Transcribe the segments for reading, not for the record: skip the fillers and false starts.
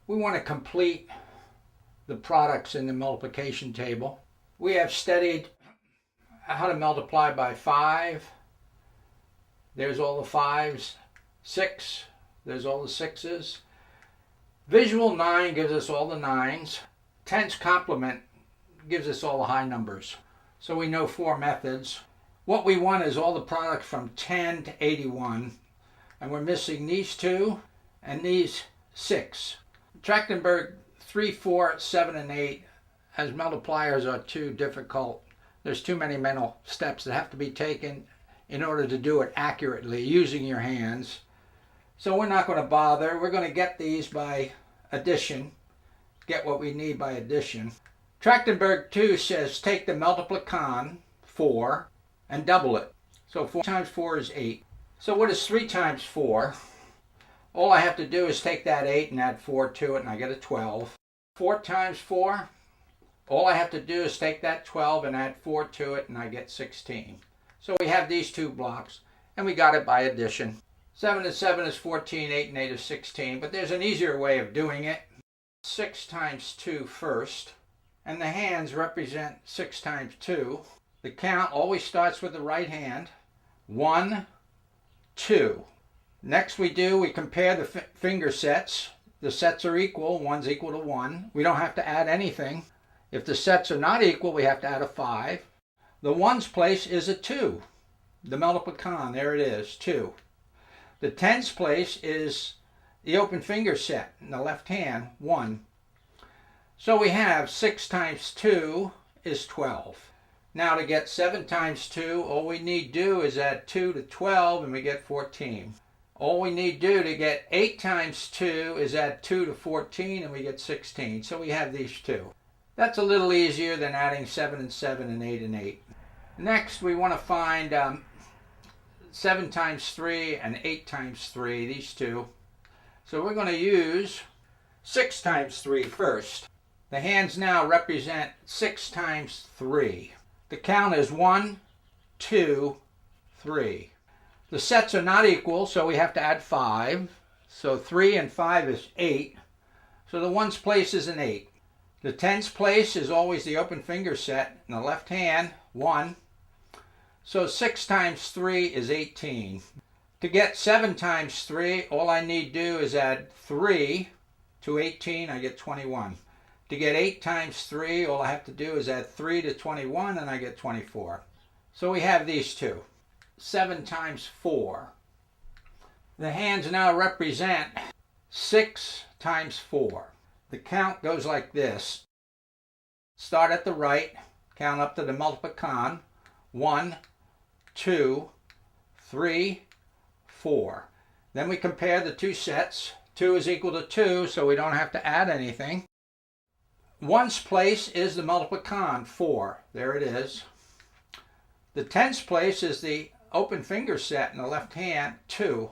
We want to complete the products in the multiplication table. We have studied how to multiply by 5. There's all the 5s. 6, there's all the 6s. Visual 9 gives us all the 9s. Tens complement gives us all the high numbers. So we know 4 methods. What we want is all the products from 10 to 81. And we're missing these 2 and these 6. Trachtenberg 3, 4, 7, and 8 as multipliers are too difficult. There's too many mental steps that have to be taken in order to do it accurately using your hands. So we're not going to bother. We're going to get these by addition. Get what we need by addition. Trachtenberg 2 says take the multiplicand 4 and double it. So 4 times 4 is 8. So what is 3 times 4? All I have to do is take that 8 and add 4 to it and I get a 12. 4 times 4? All I have to do is take that 12 and add 4 to it and I get 16. So we have these 2 blocks and we got it by addition. 7 and 7 is 14, 8 and 8 is 16, but there's an easier way of doing it. 6 times 2 first, and the hands represent 6 times 2. The count always starts with the right hand. 1, 2. Next we compare the finger sets. The sets are equal, 1's equal to 1. We don't have to add anything. If the sets are not equal, we have to add a 5. The 1's place is a 2. The multiplicand, there it is, 2. The 10's place is the open finger set in the left hand, 1. So we have 6 times 2 is 12. Now to get 7 times 2, all we need do is add 2 to 12 and we get 14. All we need do to get 8 times 2 is add 2 to 14 and we get 16. So we have these 2. That's a little easier than adding 7 and 7 and 8 and 8. Next we want to find 7 times 3 and 8 times 3, these 2. So we're going to use 6 times 3 first. The hands now represent 6 times 3. The count is 1, 2, 3. The sets are not equal, so we have to add 5. So 3 and 5 is 8. So the 1's place is an 8. The 10's place is always the open finger set in the left hand, 1. So 6 times 3 is 18. To get 7 times 3, all I need do is add 3 to 18, I get 21. To get 8 times 3, all I have to do is add 3 to 21 and I get 24. So we have these 2. 7 times 4. The hands now represent 6 times 4. The count goes like this. Start at the right, count up to the multiplicand. 1, 2, 3, 4. Then we compare the 2 sets. 2 is equal to 2, so we don't have to add anything. 1's place is the multiplicand, 4. There it is. The 10's place is the open finger set in the left hand, 2.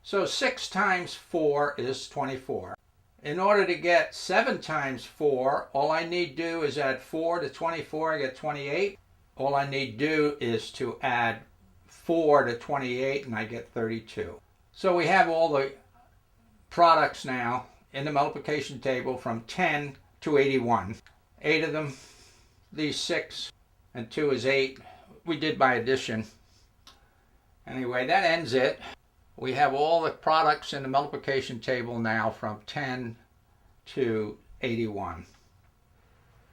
So 6 times 4 is 24. In order to get 7 times 4, all I need do is add 4 to 24, I get 28. All I need do is to add 4 to 28 and I get 32. So we have all the products now in the multiplication table from 10 to 81. 8 of them, these 6 and 2 is 8. We did by addition. Anyway, that ends it. We have all the products in the multiplication table now from 10 to 81.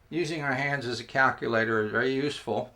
Using our hands as a calculator is very useful.